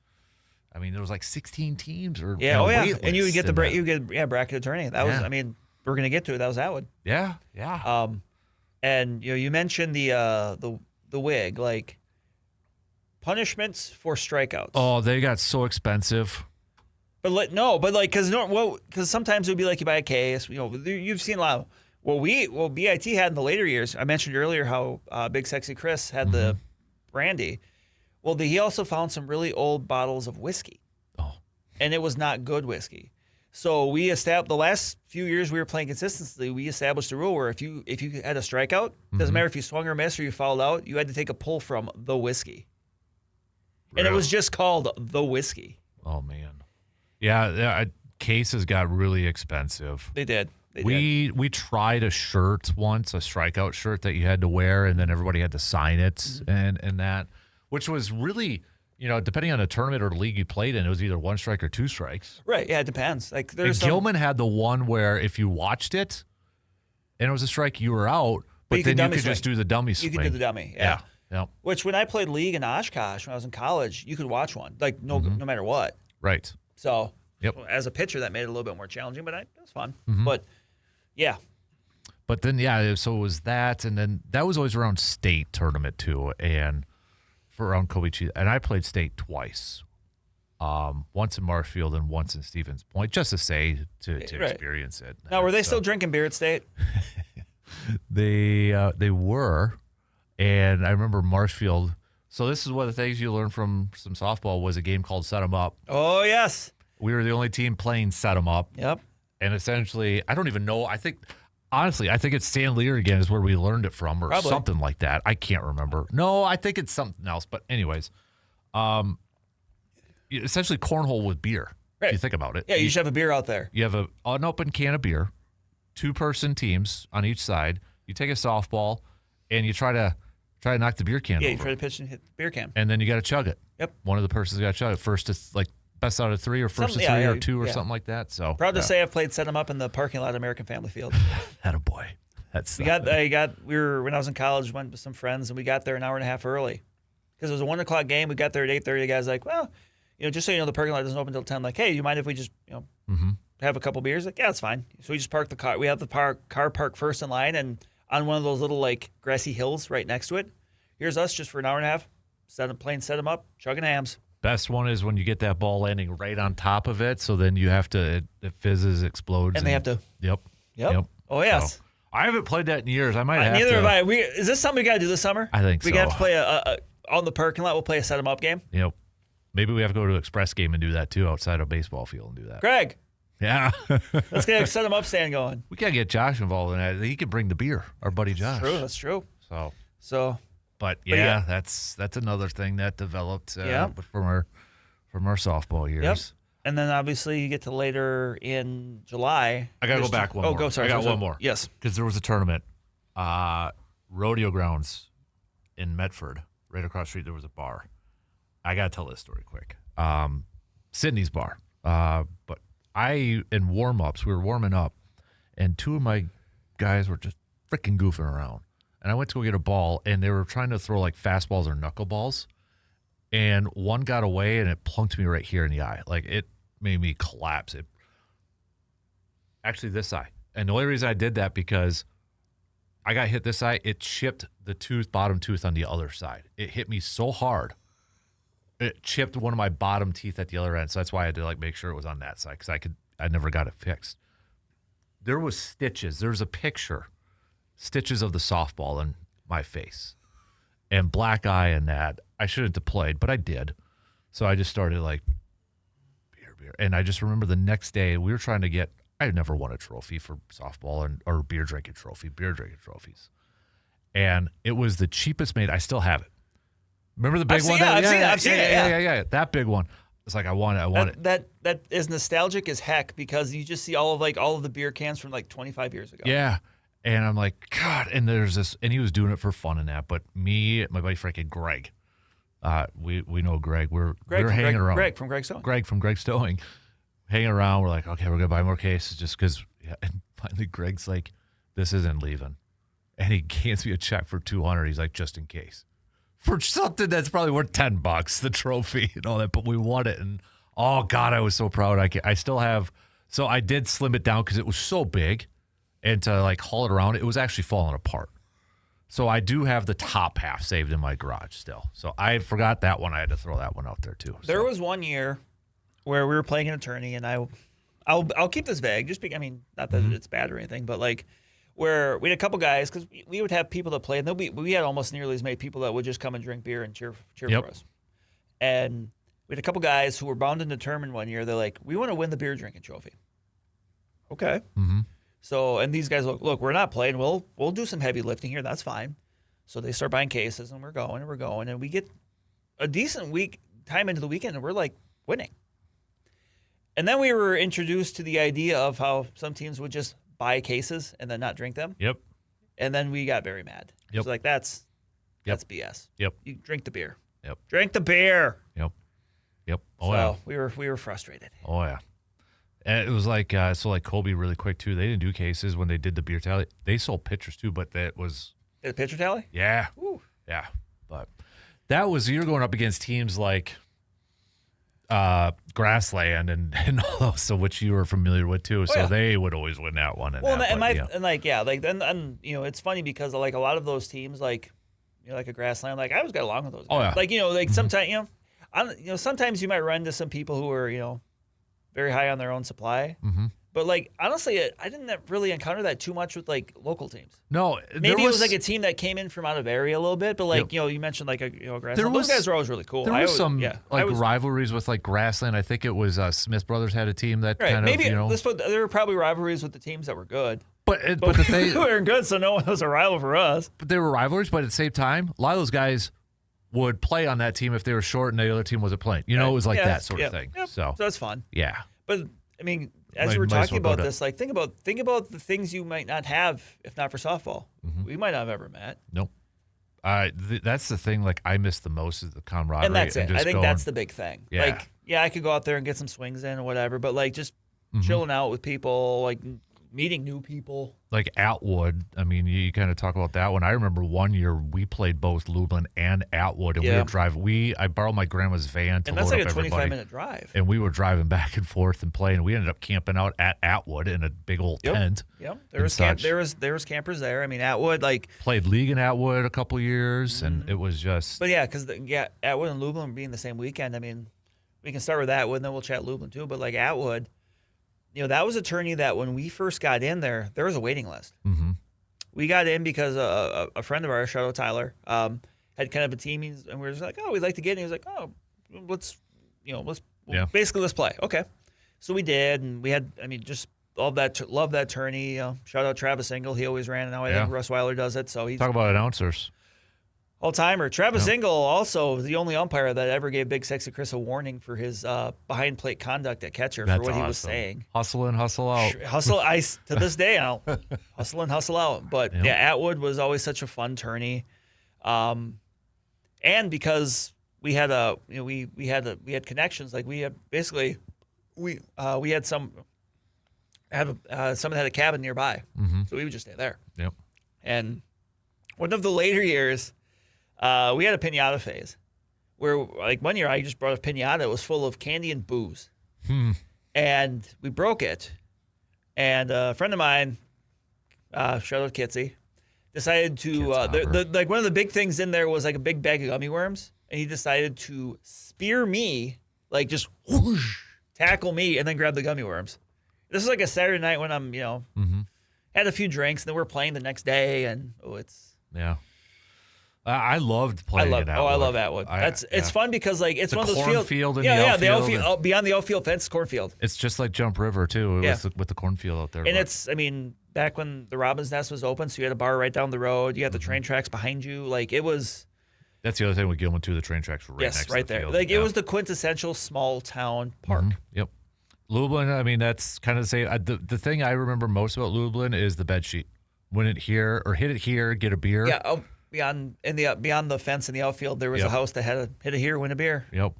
I mean there was like 16 teams or and you would get bracket attorney. That was, I mean, we're gonna get to it. That was Atwood. Yeah. And you mentioned the wig, like punishments for strikeouts. Oh, they got so expensive. But because sometimes it would be like you buy a case. You've seen a lot. What BIT had in the later years. I mentioned earlier how Big Sexy Chris had the brandy. Well, he also found some really old bottles of whiskey. Oh, and it was not good whiskey. So we established the last few years we were playing consistently. We established a rule where if you had a strikeout, doesn't matter if you swung or missed or you fouled out, you had to take a pull from the whiskey. And it was just called the whiskey. Oh, man. Yeah, cases got really expensive. They did. We tried a shirt once, a strikeout shirt that you had to wear, and then everybody had to sign it and that, which was really, depending on the tournament or the league you played in, it was either 1 strike or 2 strikes. Right, yeah, it depends. Like Gilman had the one where if you watched it and it was a strike, you were out, but then you could just do the dummy swing. You could do the dummy, yeah. Yep. Which when I played league in Oshkosh when I was in college, you could watch one, like no matter what. Right. So yep. As a pitcher, that made it a little bit more challenging, but it was fun. Mm-hmm. But yeah. But then so it was that, and then that was always around state tournament too, and for around Kobe Cheese, and I played state twice, once in Marshfield and once in Stevens Point, just to say to experience it. Now, were they still drinking beer at state? They were. And I remember Marshfield. So this is one of the things you learn from some softball was a game called Set 'em Up. Oh, yes. We were the only team playing Set 'em Up. Yep. And essentially, I don't even know. I think it's Stan Lear again is where we learned it from or something like that. I can't remember. No, I think it's something else. But anyways, essentially cornhole with beer. Right. If you think about it. Yeah, you should have a beer out there. You have an unopened can of beer, 2-person teams on each side. You take a softball, and you try to knock the beer can over. Yeah, you try to pitch and hit the beer can. And then you got to chug it. Yep. One of the persons got to chug it. First to, like, best out of 3 or first to 3 or 2 or something like that. So proud to say I've played Set 'em Up in the parking lot of American Family Field. Attaboy. When I was in college, went with some friends, and we got there an hour and a half early. Because it was a 1 o'clock game. We got there at 8:30. The guy's like, well, just so you know, the parking lot doesn't open until 10. Like, hey, you mind if we just, have a couple beers? Like, yeah, it's fine. So we just parked the car. We have the car parked first in line, and on one of those little, like, grassy hills right next to it. Here's us just for an hour and a half, set 'em up, chugging hams. Best one is when you get that ball landing right on top of it, so then you have to, it fizzes, explodes. And they have to. Yep. Oh, yes. So, I haven't played that in years. I might have to. Neither have I. Is this something we got to do this summer? I think so. We got to play on the parking lot. We'll play a Set 'em Up game. Yep. Maybe we have to go to an express game and do that, too, outside a baseball field and do that. Greg, Yeah. Let's get a set 'em up stand going. We got to get Josh involved in that. He can bring the beer, our buddy Josh. That's true. So, but yeah, that's another thing that developed from our softball years. Yep. And then obviously you get to later in July. I got to go back one more. Oh, go, sorry. I got one more. Yes. Because there was a tournament, rodeo grounds in Medford. Right across the street, there was a bar. I got to tell this story quick. Sydney's bar. But in warm-ups, we were warming up, and two of my guys were just freaking goofing around. And I went to go get a ball, and they were trying to throw like fastballs or knuckleballs. And one got away, and it plunked me right here in the eye. Like, it made me collapse. Actually, this eye. And the only reason I did that because I got hit this eye, it chipped the bottom tooth on the other side. It hit me so hard, it chipped one of my bottom teeth at the other end. So that's why I had to make sure it was on that side because I never got it fixed. There was stitches. There's a picture, stitches of the softball in my face, and black eye and that. I shouldn't have played, but I did. So I just started beer. And I just remember the next day we were trying to get, I had never won a trophy for softball or beer drinking trophies. And it was the cheapest made. I still have it. Remember the big one? I've seen it. Yeah. That big one. It's like, I want it. That is nostalgic as heck because you just see all of the beer cans from 25 years ago. Yeah. And I'm like, God, and there's this, and he was doing it for fun and that, but me, my buddy freaking Greg, we know Greg. We're hanging around. Greg from Greg Stowing. Greg from Greg Stowing. Hanging around. We're like, okay, we're going to buy more cases just because. Yeah. And finally, Greg's like, this isn't leaving. And he hands me a check for $200. He's like, just in case. For something that's probably worth $10, the trophy and all that. But we won it. And, oh, God, I was so proud. I still have. So I did slim it down because it was so big. And to haul it around, it was actually falling apart. So I do have the top half saved in my garage still. So I forgot that one. I had to throw that one out there too. There was one year where we were playing an attorney, and I'll keep this vague, just because, not that it's bad or anything, but where we had a couple guys, because we would have people that played, and we had almost nearly as many people that would just come and drink beer and cheer for us. And we had a couple guys who were bound and determined one year. They're like, we want to win the beer drinking trophy. Okay. Mm-hmm. So, and these guys look, we're not playing. We'll do some heavy lifting here. That's fine. So they start buying cases, and we're going, and we get a decent time into the weekend, and we're winning. And then we were introduced to the idea of how some teams would just buy cases and then not drink them. Yep. And then we got very mad. Yep. It's that's BS. Yep. You drink the beer. Yep. Drink the beer. Yep. Oh, so yeah. we were frustrated. Oh, yeah. And it was Colby really quick, too. They didn't do cases when they did the beer tally. They sold pitchers, too, but that was... The pitcher tally? Yeah. Ooh. Yeah. But that was... You're going up against teams like Grassland and all those, so which you were familiar with, too. So they would always win that one. It's funny because, a lot of those teams, like a Grassland, I always got along with those guys. Oh, yeah. Sometimes, sometimes you might run into some people who are, very high on their own supply. Mm-hmm. But honestly, I didn't really encounter that too much with local teams. No, maybe it was a team that came in from out of area a little bit. But you mentioned Grassland. Those guys were always really cool. There was some rivalries with Grassland. I think it was Smith Brothers had a team that kind of there were probably rivalries with the teams that were good. But the thing, we weren't good, so no one was a rival for us. But they were rivalries. But at the same time, a lot of those guys would play on that team if they were short and the other team wasn't playing. It was that sort of thing. Yep. So that's fun. Yeah. But as you were talking about this, think about the things you might not have if not for softball. Mm-hmm. We might not have ever met. Nope. That's the thing. I miss the most is the camaraderie. And that's it. I think that's the big thing. Yeah. I could go out there and get some swings in or whatever, but just chilling out with people, meeting new people. Like Atwood, you kind of talk about that one. I remember one year we played both Lublin and Atwood, and we would drive. I borrowed my grandma's van to and that's load like up a 25-minute everybody. drive. And we were driving back and forth and playing. We ended up camping out at Atwood in a big old tent. Yep. There was campers there. Atwood played league in Atwood a couple years, and it was just. But because Atwood and Lublin being the same weekend. We can start with Atwood, and then we'll chat Lublin too. But Atwood. That was a tourney that when we first got in there was a waiting list. Mm-hmm. We got in because a friend of ours, shout out Tyler, had kind of a team, and we were just like, oh, we'd like to get in. He was like, oh, let's play. Okay. So we did, and we had, I mean, just love that tourney. Shout out Travis Engel. He always ran it. Now I think Russ Weiler does it. So he's Talk about announcers. all-timer. Travis Engel also the only umpire that ever gave Big Sexy Chris a warning for his behind-plate conduct at catcher for what he was saying. Hustle in, hustle out. To this day, I'll hustle in, hustle out. But yeah, Atwood was always such a fun tourney. And because we had we had connections, like we had basically we had someone had a cabin nearby, so we would just stay there. Yep. And one of the later years, we had a piñata phase, where like one year I just brought a piñata. It was full of candy and booze, and we broke it. And a friend of mine, shout out Kitsy, decided to like one of the big things in there was like a big bag of gummy worms, and he decided to spear me, like just whoosh, tackle me, and then grab the gummy worms. This is like a Saturday night when I'm, had a few drinks, and then we're playing the next day, and yeah. I loved playing at Atwood. I love Atwood. It's fun because like it's one of those cornfield the outfield, beyond the outfield fence, cornfield. It's just like Jump River too. With the cornfield out there. And it's, I mean, back when the Robin's Nest was open, so you had a bar right down the road. You had the train tracks behind you. Like it was. That's the other thing with Gilman too. The train tracks were right next to the there. field. Like it was the quintessential small town park. Yep. Lublin. I mean, that's kind of the same. The thing I remember most about Lublin is the bed sheet. Win it here or hit it here, get a beer. Yeah. Beyond the fence in the outfield, there was a house that had a hit it here, win a bear. Yep.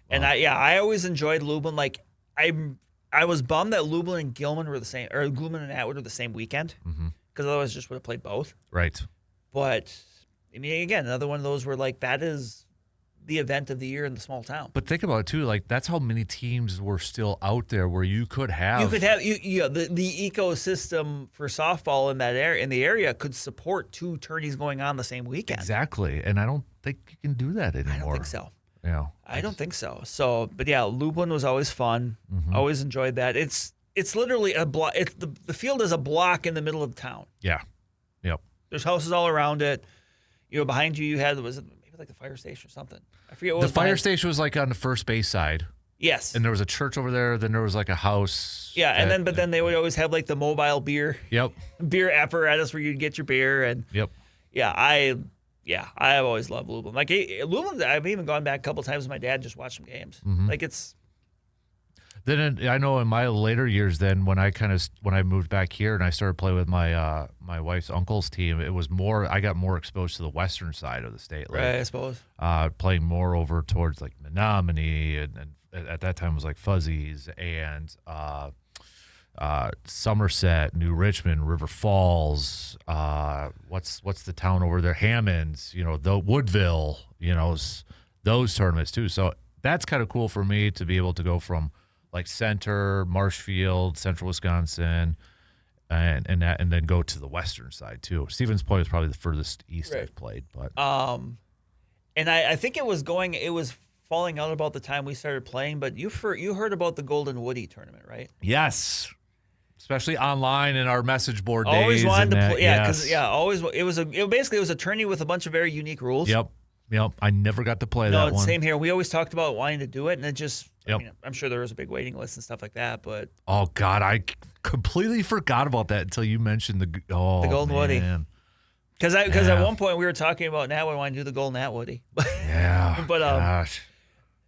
And I always enjoyed Lublin. Like I was bummed that Lublin and Gilman were the same, or Lublin and Atwood were the same weekend, because otherwise I just would have played both. Right. But I mean, again, another one of those where like that is the event of the year in the small town. But think about it too. Like that's how many teams were still out there where you could have the ecosystem for softball in that area, in the area, could support two tourneys going on the same weekend. Exactly, and I don't think you can do that anymore. I don't think so. Yeah, I don't think so. So, but yeah, Lublin was always fun. Always enjoyed that. It's literally a block. It's the field is a block in the middle of town. Yeah. Yep. There's houses all around it. Behind you had like the fire station or something. I forget what the fire station was like on the first base side. Yes. And there was a church over there. Then there was like a house. Yeah, and then they would always have like the mobile beer apparatus where you'd get your beer. And I have always loved Lublin. Like Lublin, I've even gone back a couple times with my dad and just watched some games. Like it's. Then I know in my later years, then when I moved back here and I started playing with my my wife's uncle's team, it was more. I got more exposed to the western side of the state, like, right? I suppose playing more over towards like Menominee, and at that time it was like Fuzzies and Somerset, New Richmond, River Falls. What's the town over there? Hammonds. The Woodville. Those tournaments too. So that's kind of cool for me to be able to go from like Center, Marshfield, Central Wisconsin, and then go to the western side too. Stevens Point was probably the furthest east I've played, but and I think it was falling out about the time we started playing. But you heard about the Golden Woody tournament, right? Yes, especially online in our message board days. Always wanted to play, because always it was a tourney with a bunch of very unique rules. Yep. I never got to play that one. Same here. We always talked about wanting to do it, and it just. I mean, I'm sure there was a big waiting list and stuff like that, but oh god, I completely forgot about that until you mentioned the Golden Woody. Because at one point we were talking about now we want to do the Golden Atwoody. Yeah, but gosh.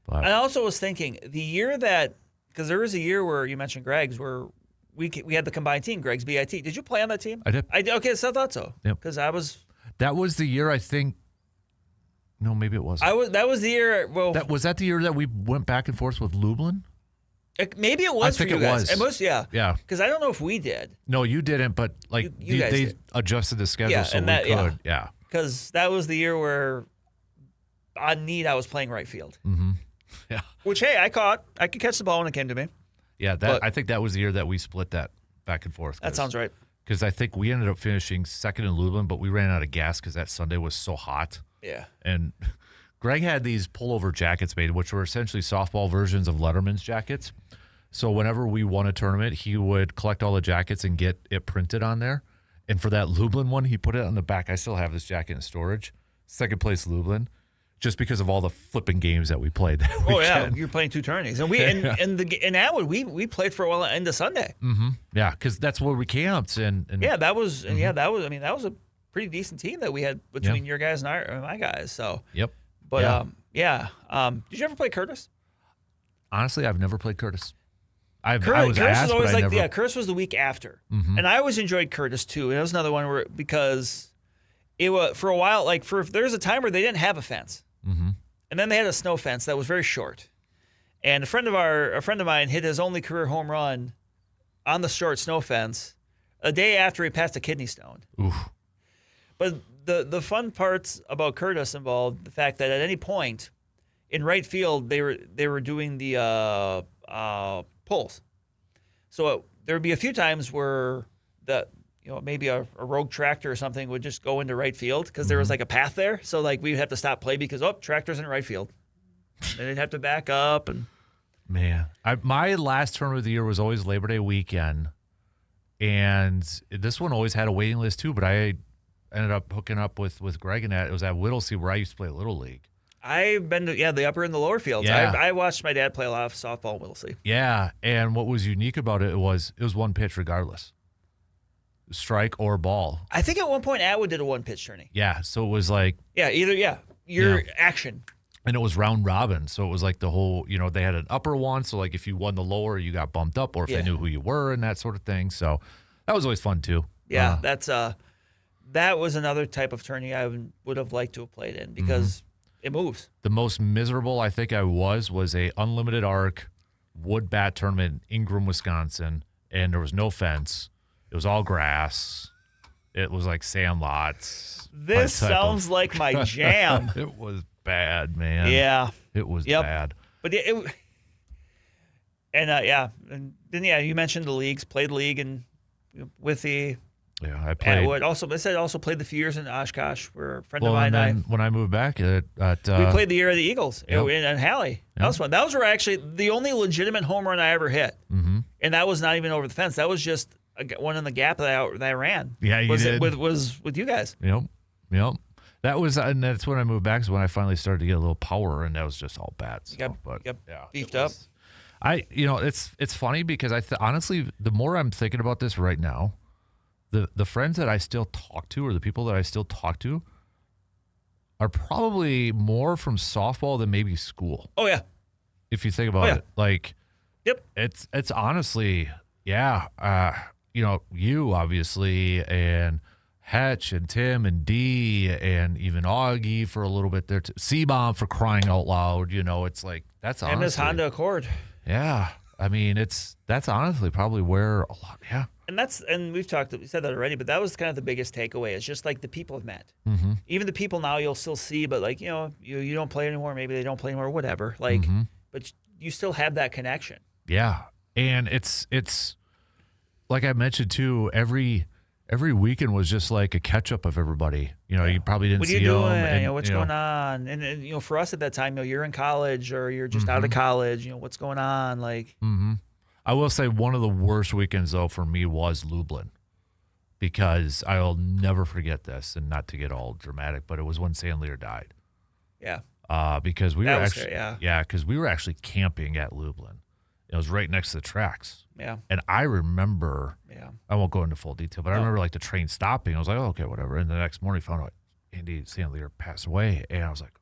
But I also was thinking the year because there was a year where you mentioned Greg's where we had the combined team, Greg's BIT. Did you play on that team? I did. Okay, so I thought so. Yep. Because that was the year I think. No, maybe it wasn't. That was the year. Well, was that the year that we went back and forth with Lublin? Maybe it was. I think for you it guys. was. It was, yeah. Yeah. Because I don't know if we did. No, you didn't. But like you guys they did. adjusted the schedule so we could. Yeah. Because that was the year where on need I was playing right field. Yeah. Which I caught. I could catch the ball when it came to me. Yeah. I think that was the year that we split that back and forth. That sounds right. Because I think we ended up finishing second in Lublin, but we ran out of gas because that Sunday was so hot. Yeah. And Greg had these pullover jackets made, which were essentially softball versions of Letterman's jackets. So whenever we won a tournament, he would collect all the jackets and get it printed on there. And for that Lublin one, he put it on the back. I still have this jacket in storage. Second place Lublin. just because of all the flipping games that we played that Oh yeah, weekend. you're playing 2 tourneys, and in Atwood we played for a while into Sunday. Yeah, because that's where we camped, and Yeah, that was and that was a pretty decent team that we had between your guys and my guys. So yep. but did you ever play Curtis? Honestly, I've never played Curtis. I was Curtis asked, was always but I like never. Curtis was the week after, and I always enjoyed Curtis too. And it was another one because it was for a while there was a time where they didn't have a fence, and then they had a snow fence that was very short. And a friend of mine hit his only career home run on the short snow fence a day after he passed a kidney stone. Oof. But the fun parts about Curtis involved the fact that at any point in right field they were doing the pulls. So there would be a few times where maybe a rogue tractor or something would just go into right field because there was like a path there. So like we'd have to stop play because tractor's in right field. And they'd have to back up and. Man, my last tournament of the year was always Labor Day weekend, and this one always had a waiting list too. But I ended up hooking up with Greg, and it was at Whittlesey where I used to play Little League. I've been to the upper and the lower fields. Yeah. I watched my dad play a lot of softball in Whittlesey. Yeah, and what was unique about it was one pitch regardless, strike or ball. I think at one point Atwood did a 1-pitch tourney. Yeah, so it was like your action. And it was round robin, so it was like the whole, they had an upper one, so like if you won the lower, you got bumped up, or if they knew who you were and that sort of thing. So that was always fun too. Yeah, that was another type of tourney I would have liked to have played in because it moves. The most miserable I think I was a unlimited arc wood bat tournament in Ingram, Wisconsin, and there was no fence. It was all grass. It was like sand lots. This sounds like my jam. It was bad, man. Yeah. It was bad. But and then you mentioned the leagues, played league and with the I played. I also played the few years in Oshkosh where a friend of mine and then when I moved back we played the year of the Eagles in Halley. That was fun. That was actually the only legitimate home run I ever hit. And that was not even over the fence. That was just one in the gap that I ran. Yeah, you did. Was with you guys. Yep. That was, and that's when I moved back. Is when I finally started to get a little power, and that was just all bad. So, you got beefed up. It's funny because honestly, the more I'm thinking about this right now, the friends that I still talk to, or the people that I still talk to, are probably more from softball than maybe school. Oh yeah. If you think about it, like, it's honestly, you obviously and Hetch and Tim and Dee and even Augie for a little bit there. C-Bomb for crying out loud. It's like, that's honestly. And this Honda Accord. Yeah. I mean, that's honestly probably where a lot, And we said that already, but that was kind of the biggest takeaway. It's just like the people have met. Even the people now you'll still see, but like, you don't play anymore. Maybe they don't play anymore, whatever. Like, but you still have that connection. Yeah. And it's like I mentioned too, every weekend was just like a catch up of everybody. You probably didn't see them. What are you doing? And, what's going on? And for us at that time, you're in college or you're just out of college. What's going on? Like, I will say one of the worst weekends though for me was Lublin, because I'll never forget this. And not to get all dramatic, but it was when Sandlear died. Yeah. Because we because we were actually camping at Lublin. It was right next to the tracks. Yeah. And I remember, I won't go into full detail, but I remember like the train stopping. I was like, oh, okay, whatever. And the next morning, found out Andy Sandlear passed away. And I was like,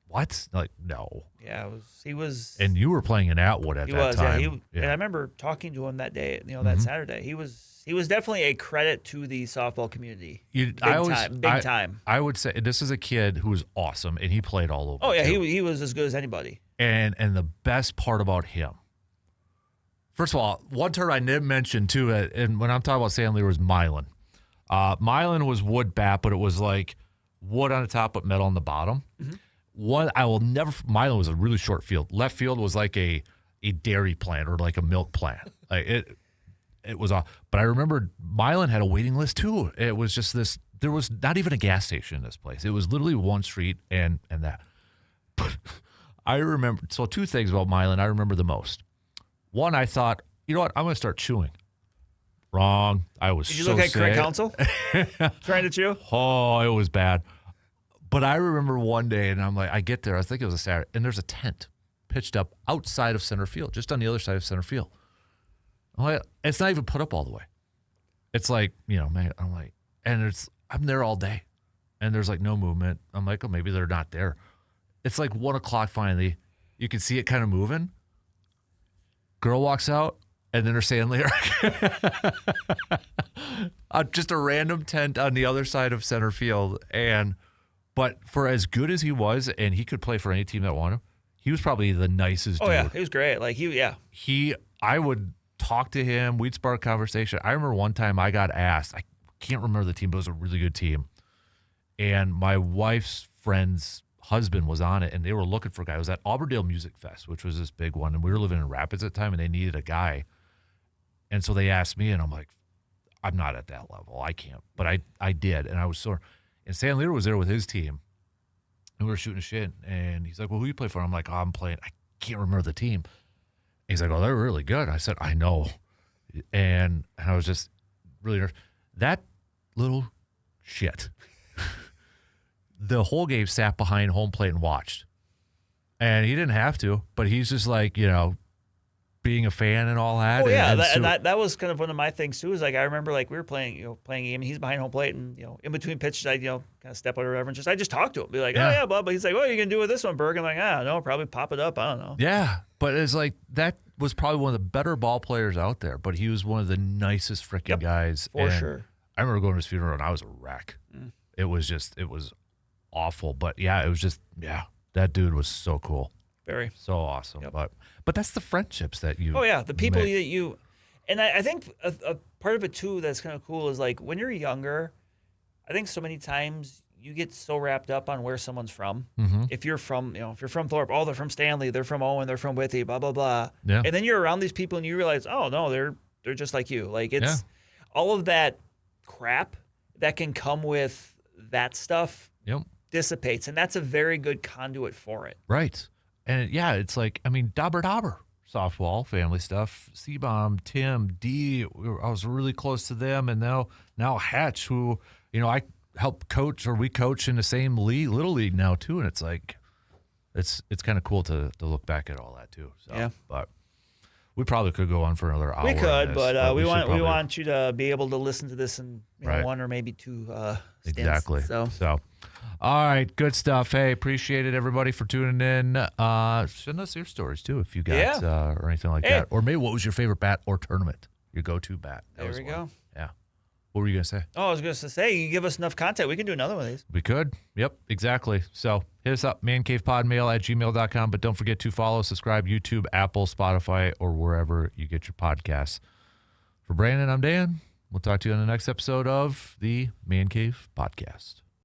what? Like, no. Yeah, he was. And you were playing in Atwood at that time. And I remember talking to him that day, that Saturday. He was definitely a credit to the softball community. Big time. I would say this is a kid who was awesome, and he played all over. Oh, yeah, he was as good as anybody. And the best part about him, first of all, one term I didn't mention too, and when I'm talking about Sandlear, was Mylan. Mylan was wood bat, but it was like wood on the top but metal on the bottom. Mylan was a really short field. Left field was like a dairy plant or like a milk plant. Like it was but I remember Mylan had a waiting list too. It was just this. There was not even a gas station in this place. It was literally one street and that. But I remember, so two things about Mylan I remember the most. One, I thought, you know what, I'm going to start chewing. Wrong. I was Did you so look at sick. correct counsel? Trying to chew? Oh, it was bad. But I remember one day, and I'm like, I get there, I think it was a Saturday, and there's a tent pitched up outside of center field, just on the other side of center field. I'm like, it's not even put up all the way. It's like, man, I'm like, and I'm there all day, and there's like no movement. I'm like, oh, maybe they're not there. It's like 1 o'clock finally. You can see it kind of moving. Girl walks out, and then they're saying lyric. Just a random tent on the other side of center field. But for as good as he was, and he could play for any team that wanted him, he was probably the nicest dude. Oh, yeah. He was great. Like, I would talk to him. We'd spark conversation. I remember one time I got asked, I can't remember the team, but it was a really good team. And my wife's friend's husband was on it, and they were looking for a guy. It was at Auburndale Music Fest, which was this big one. And we were living in Rapids at the time, and they needed a guy. And so they asked me, and I'm like, I'm not at that level. I can't. But I did, and I was sore. And Stan Leader was there with his team, and we were shooting shit. And he's like, well, who you play for? I'm like, oh, I'm playing. I can't remember the team. He's like, oh, they're really good. I said, I know. And I was just really nervous. That little shit. The whole game sat behind home plate and watched. And he didn't have to, but he's just like, being a fan and all that. Oh, yeah. And that was kind of one of my things, too, is like I remember like we were playing a game, and he's behind home plate, and, in between pitches, I, kind of step out or whatever, and I just talk to him. Be like, oh, yeah, blah, blah. He's like, what are you going to do with this one, Berg? I'm like, no, probably pop it up. I don't know. Yeah. But it's like, that was probably one of the better ball players out there, but he was one of the nicest freaking guys. For sure. I remember going to his funeral, and I was a wreck. It was awful. But, yeah, it was just, that dude was so cool. Very. So awesome. Yep. But that's the friendships that you the people that you – and I think a part of it, too, that's kind of cool is, like, when you're younger, I think so many times you get so wrapped up on where someone's from. Mm-hmm. If you're from Thorpe, they're from Stanley, they're from Owen, they're from Withy, blah, blah, blah. Yeah. And then you're around these people and you realize, oh, no, they're just like you. Like, it's all of that crap that can come with that stuff dissipates. And that's a very good conduit for it. Right. And it's like, Dauber softball, family stuff, C-Bomb, Tim, D, I was really close to them. And now Hatch, who, I help coach, or we coach in the same league, little league now too. And it's like, it's kind of cool to look back at all that too. So, but we probably could go on for another hour. We could, but we want you to be able to listen to this in one or maybe two stints. Exactly. So. All right, good stuff. Hey, appreciate it, everybody, for tuning in. Send us your stories, too, if you got or anything like that. Or maybe what was your favorite bat or tournament? Your go-to bat. There we go. Yeah. What were you going to say? Oh, I was going to say, you give us enough content, we can do another one of these. We could. Yep, exactly. So hit us up, mancavepodmail@gmail.com. But don't forget to follow, subscribe, YouTube, Apple, Spotify, or wherever you get your podcasts. For Brandon, I'm Dan. We'll talk to you on the next episode of the Man Cave Podcast.